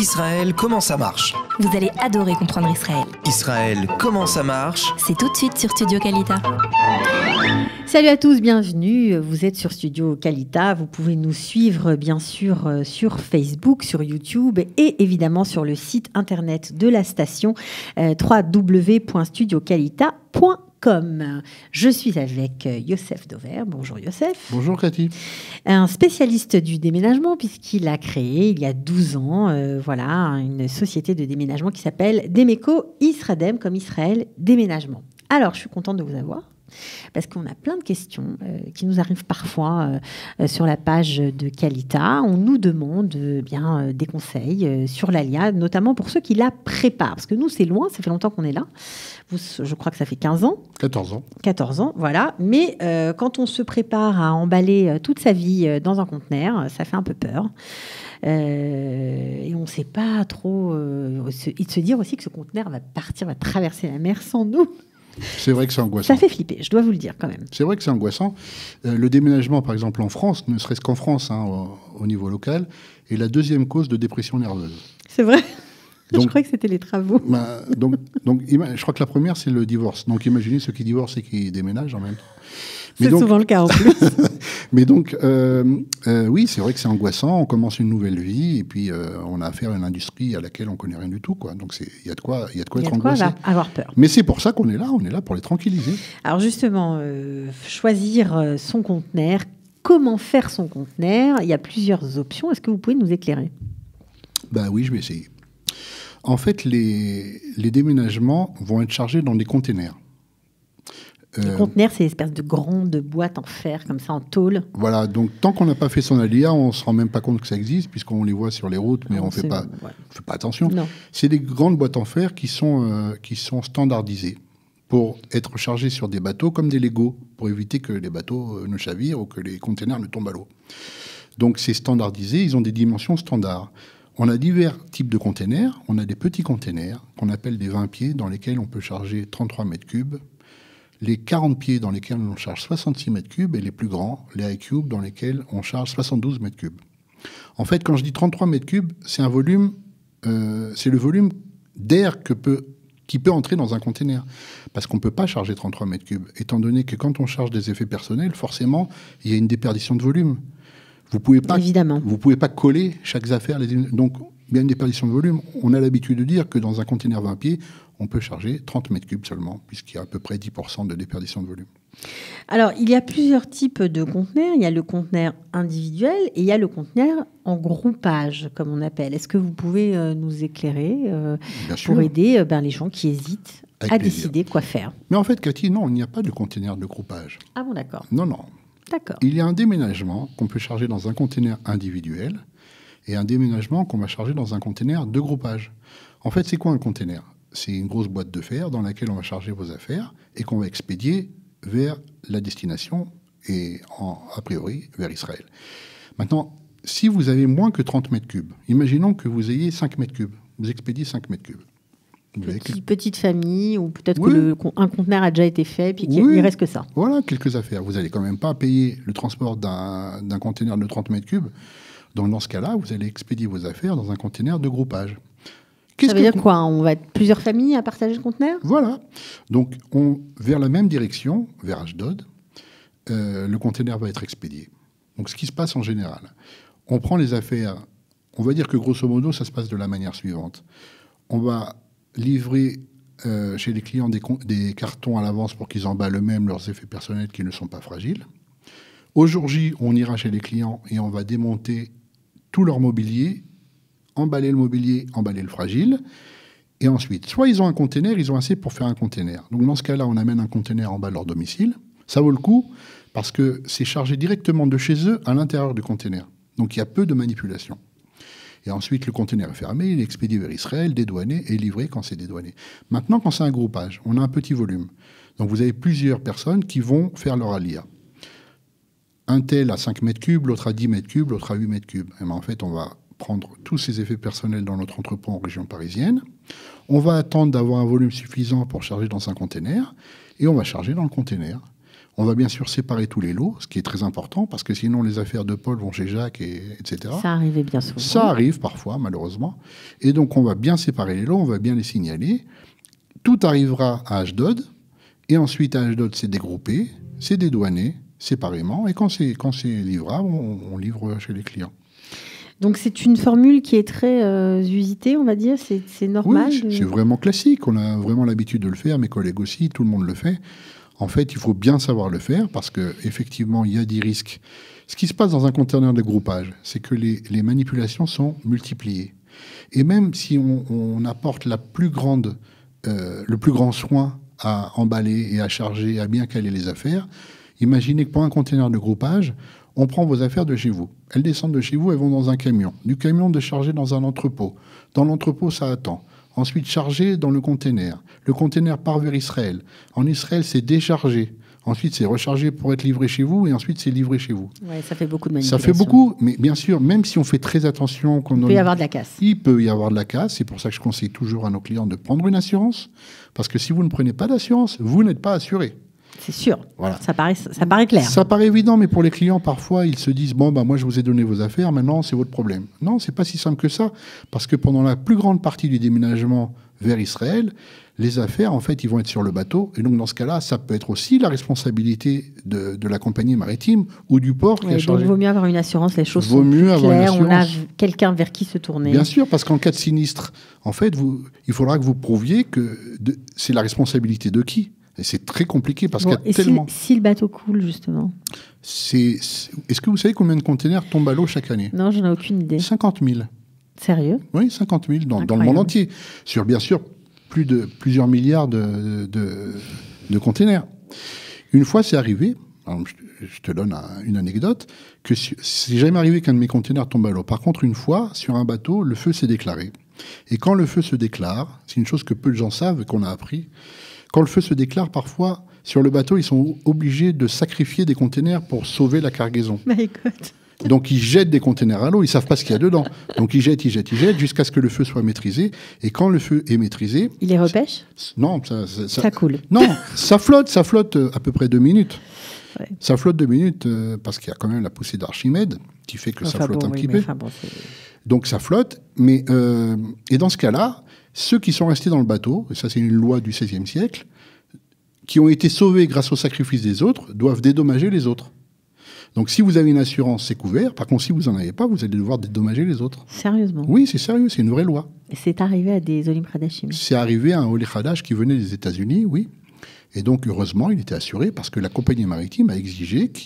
Israël, comment ça marche? Vous allez adorer comprendre Israël. Israël, comment ça marche? C'est tout de suite sur Studio Kalita. Salut à tous, bienvenue. Vous êtes sur Studio Kalita. Vous pouvez nous suivre bien sûr sur Facebook, sur YouTube et évidemment sur le site internet de la station www.studiokalita.com. Je suis avec Youssef Dover. Bonjour Youssef. Bonjour Cathy. Un spécialiste du déménagement puisqu'il a créé il y a 12 ans une société de déménagement qui s'appelle Demeco Isradem comme Israël Déménagement. Alors je suis contente de vous avoir. Parce qu'on a plein de questions qui nous arrivent parfois sur la page de Kalita. On nous demande des conseils sur l'Alia, notamment pour ceux qui la préparent. Parce que nous, c'est loin, ça fait longtemps qu'on est là. Vous, je crois que ça fait 15 ans. 14 ans. 14 ans, voilà. Mais quand on se prépare à emballer toute sa vie dans un conteneur, ça fait un peu peur. Et on ne sait pas trop... il se dire aussi que ce conteneur va partir, va traverser la mer sans nous. C'est vrai que c'est angoissant. Ça fait flipper, je dois vous le dire quand même. C'est vrai que c'est angoissant. Le déménagement, par exemple, en France, ne serait-ce qu'en France, au niveau local, est la deuxième cause de dépression nerveuse. C'est vrai. Donc, je crois que c'était les travaux. Je crois que la première, c'est le divorce. Donc imaginez ceux qui divorcent et qui déménagent en même temps. C'est souvent le cas en plus. Mais donc, oui, c'est vrai que c'est angoissant. On commence une nouvelle vie et puis on a affaire à une industrie à laquelle on connaît rien du tout, quoi. Donc il y a de quoi être angoissé. Avoir peur. Mais c'est pour ça qu'on est là. On est là pour les tranquilliser. Alors justement, choisir son conteneur, comment faire son conteneur, il y a plusieurs options. Est-ce que vous pouvez nous éclairer? Oui, je vais essayer. En fait, les déménagements vont être chargés dans des containers. Les conteneurs, c'est une espèce de grande boîte en fer, comme ça, en tôle. Voilà, donc tant qu'on n'a pas fait son alia, on ne se rend même pas compte que ça existe, puisqu'on les voit sur les routes, mais on ne fait pas attention. C'est des grandes boîtes en fer qui sont standardisées pour être chargées sur des bateaux comme des Legos, pour éviter que les bateaux ne chavirent ou que les conteneurs ne tombent à l'eau. Donc c'est standardisé, ils ont des dimensions standards. On a divers types de containers. On a des petits containers qu'on appelle des 20 pieds, dans lesquels on peut charger 33 mètres cubes. Les 40 pieds dans lesquels on charge 66 mètres cubes et les plus grands, les high cubes, dans lesquels on charge 72 mètres cubes. En fait, quand je dis 33 mètres cubes, c'est un volume, c'est le volume d'air qui peut entrer dans un conteneur. Parce qu'on ne peut pas charger 33 mètres cubes, étant donné que quand on charge des effets personnels, forcément, il y a une déperdition de volume. Vous pouvez pas, évidemment. Vous pouvez pas coller chaque affaire. Donc, il y a une déperdition de volume. On a l'habitude de dire que dans un conteneur 20 pieds, on peut charger 30 mètres cubes seulement, puisqu'il y a à peu près 10% de déperdition de volume. Alors, il y a plusieurs types de conteneurs. Il y a le conteneur individuel et il y a le conteneur en groupage, comme on appelle. Est-ce que vous pouvez nous éclairer pour aider les gens qui hésitent à décider quoi faire? Mais en fait, Cathy, non, il n'y a pas de conteneur de groupage. Ah bon, d'accord. Non. D'accord. Il y a un déménagement qu'on peut charger dans un conteneur individuel et un déménagement qu'on va charger dans un conteneur de groupage. En fait, c'est quoi un conteneur? C'est une grosse boîte de fer dans laquelle on va charger vos affaires et qu'on va expédier vers la destination et, a priori, vers Israël. Maintenant, si vous avez moins que 30 mètres cubes, imaginons que vous ayez 5 mètres cubes. Vous expédiez 5 mètres cubes. Petite famille, ou peut-être qu'un conteneur a déjà été fait, puis qu'il ne reste que ça. Voilà, quelques affaires. Vous n'allez quand même pas payer le transport d'un conteneur de 30 mètres cubes. Donc, dans ce cas-là, vous allez expédier vos affaires dans un conteneur de groupage. Ça veut dire quoi? On va être plusieurs familles à partager le conteneur? Voilà. Donc, vers la même direction, vers Ashdod, le conteneur va être expédié. Donc, ce qui se passe en général, on prend les affaires, on va dire que grosso modo, ça se passe de la manière suivante. On va livrer chez les clients des cartons à l'avance pour qu'ils emballent eux-mêmes leurs effets personnels qui ne sont pas fragiles. Au jour J, on ira chez les clients et on va démonter tout leur mobilier, emballer le mobilier, emballer le fragile. Et ensuite, soit ils ont un conteneur, ils ont assez pour faire un conteneur. Donc dans ce cas-là, on amène un conteneur en bas de leur domicile. Ça vaut le coup parce que c'est chargé directement de chez eux à l'intérieur du conteneur. Donc il y a peu de manipulation. Et ensuite, le conteneur est fermé, il est expédié vers Israël, dédouané et livré quand c'est dédouané. Maintenant, quand c'est un groupage, on a un petit volume. Donc vous avez plusieurs personnes qui vont faire leur alia. Un tel à 5 mètres cubes, l'autre à 10 mètres cubes, l'autre à 8 mètres cubes. Et en fait, on va prendre tous ces effets personnels dans notre entrepôt en région parisienne. On va attendre d'avoir un volume suffisant pour charger dans un conteneur et on va charger dans le conteneur. On va bien sûr séparer tous les lots, ce qui est très important, parce que sinon les affaires de Paul vont chez Jacques, etc. Ça arrivait bien souvent. Ça arrive parfois, malheureusement. Et donc, on va bien séparer les lots, on va bien les signaler. Tout arrivera à Ashdod. Et ensuite, à Ashdod, c'est dégroupé, c'est dédouané séparément. Et quand c'est livrable, on livre chez les clients. Donc, c'est une formule qui est très usitée, on va dire. C'est normal. Oui, c'est vraiment classique. On a vraiment l'habitude de le faire. Mes collègues aussi, tout le monde le fait. En fait, il faut bien savoir le faire parce qu'effectivement, il y a des risques. Ce qui se passe dans un conteneur de groupage, c'est que les manipulations sont multipliées. Et même si on apporte le plus grand soin à emballer et à charger, à bien caler les affaires, imaginez que pour un conteneur de groupage, on prend vos affaires de chez vous. Elles descendent de chez vous, elles vont dans un camion. Du camion, de charger dans un entrepôt. Dans l'entrepôt, ça attend. Ensuite, chargé dans le conteneur. Le conteneur part vers Israël. En Israël, c'est déchargé. Ensuite, c'est rechargé pour être livré chez vous. Et ensuite, c'est livré chez vous. Ouais, ça fait beaucoup de manipulations. Ça fait beaucoup. Mais bien sûr, même si on fait très attention... Il peut y avoir de la casse. Il peut y avoir de la casse. C'est pour ça que je conseille toujours à nos clients de prendre une assurance. Parce que si vous ne prenez pas d'assurance, vous n'êtes pas assuré. C'est sûr. Voilà. Ça paraît clair. Ça paraît évident, mais pour les clients, parfois, ils se disent « Bon, moi, je vous ai donné vos affaires. Maintenant, c'est votre problème. » Non, c'est pas si simple que ça. Parce que pendant la plus grande partie du déménagement vers Israël, les affaires, en fait, ils vont être sur le bateau. Et donc, dans ce cas-là, ça peut être aussi la responsabilité de la compagnie maritime ou du port qui a chargé. Donc, il vaut mieux avoir une assurance. Les choses sont plus claires. On a quelqu'un vers qui se tourner. Bien sûr, parce qu'en cas de sinistre, en fait, il faudra que vous prouviez que c'est la responsabilité de qui. Et c'est très compliqué parce qu'il y a tellement... Si le bateau coule, justement Est-ce que vous savez combien de containers tombent à l'eau chaque année? Non, j'en ai aucune idée. 50 000. Sérieux? Oui, 50 000 dans le monde entier. Sur, bien sûr, plusieurs milliards de containers. Une fois, c'est arrivé, alors, je te donne une anecdote, que c'est jamais arrivé qu'un de mes containers tombe à l'eau. Par contre, une fois, sur un bateau, le feu s'est déclaré. Et quand le feu se déclare, c'est une chose que peu de gens savent et qu'on a appris, quand le feu se déclare, parfois, sur le bateau, ils sont obligés de sacrifier des containers pour sauver la cargaison. My God. Donc, ils jettent des containers à l'eau, ils ne savent pas ce qu'il y a dedans. Donc, ils jettent jusqu'à ce que le feu soit maîtrisé. Et quand le feu est maîtrisé... Il les repêche? Non, ça coule. Non, ça flotte à peu près 2 minutes. Ouais. Ça flotte 2 minutes parce qu'il y a quand même la poussée d'Archimède qui fait que ça flotte un petit peu. Donc, ça flotte. Et dans ce cas-là, ceux qui sont restés dans le bateau, et ça c'est une loi du XVIe siècle, qui ont été sauvés grâce au sacrifice des autres, doivent dédommager les autres. Donc si vous avez une assurance, c'est couvert. Par contre, si vous n'en avez pas, vous allez devoir dédommager les autres. Sérieusement? Oui, c'est sérieux, c'est une vraie loi. Et c'est arrivé à des Olim Khadashim? C'est arrivé à un Oli Khadash qui venait des États-Unis, oui. Et donc, heureusement, il était assuré parce que la compagnie maritime a exigé que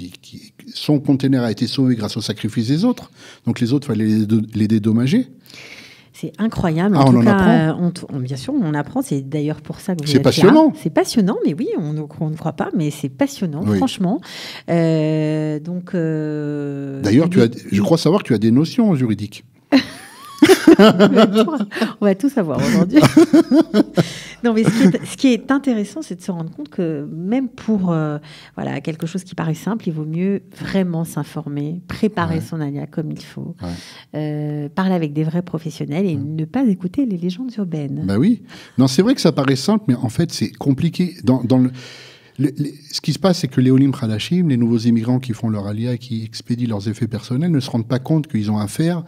son conteneur a été sauvé grâce au sacrifice des autres. Donc les autres, il fallait les dédommager. C'est incroyable. En tout cas, bien sûr, on apprend. C'est d'ailleurs pour ça que vous êtes passionnant. Là. C'est passionnant, mais oui, on ne croit pas, mais c'est passionnant, oui. Franchement. D'ailleurs, je crois savoir que tu as des notions juridiques. On va tout savoir aujourd'hui. Non, mais ce qui est intéressant, c'est de se rendre compte que même pour quelque chose qui paraît simple, il vaut mieux vraiment s'informer, préparer son alia comme il faut, parler avec des vrais professionnels et ne pas écouter les légendes urbaines. Ben oui. Non, c'est vrai que ça paraît simple, mais en fait, c'est compliqué. Ce qui se passe, c'est que les Olim Khadashim, les nouveaux immigrants qui font leur alia et qui expédient leurs effets personnels, ne se rendent pas compte qu'ils ont affaire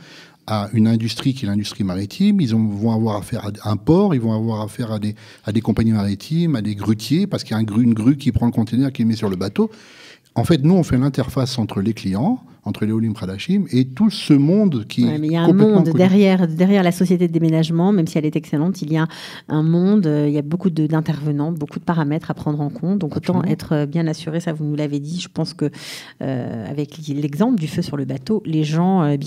à une industrie qui est l'industrie maritime. Ils vont avoir affaire à un port, ils vont avoir affaire à des compagnies maritimes, à des grutiers, parce qu'il y a une grue qui prend le conteneur qui le met sur le bateau. En fait, nous, on fait l'interface entre les clients, entre les Olim Khadashim et tout ce monde qui est mais il y a un monde derrière la société de déménagement, même si elle est excellente, il y a un monde, il y a beaucoup d'intervenants, beaucoup de paramètres à prendre en compte. Donc, autant être bien assuré, ça vous nous l'avez dit. Je pense que avec l'exemple du feu sur le bateau, les gens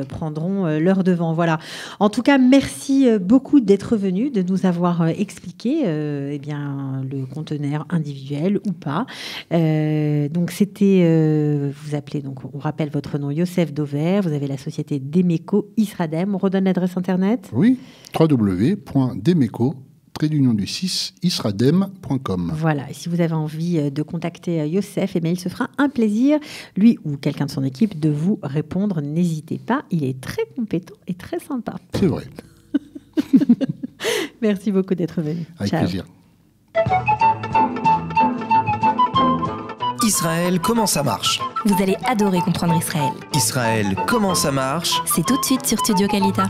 prendront leur devant. Voilà. En tout cas, merci beaucoup d'être venu, de nous avoir expliqué le conteneur individuel ou pas. Donc, c'était, vous appelez, donc on rappelle votre nom, Youssef Dover, vous avez la société Demeco Isradem. On redonne l'adresse internet? Oui, www.demeco-isradem.com. Voilà, et si vous avez envie de contacter Youssef, il se fera un plaisir, lui ou quelqu'un de son équipe, de vous répondre. N'hésitez pas, il est très compétent et très sympa. C'est vrai. Merci beaucoup d'être venu. Avec Ciao. plaisir. Israël, comment ça marche? Vous allez adorer comprendre Israël. Israël, comment ça marche? C'est tout de suite sur Studio Kalita.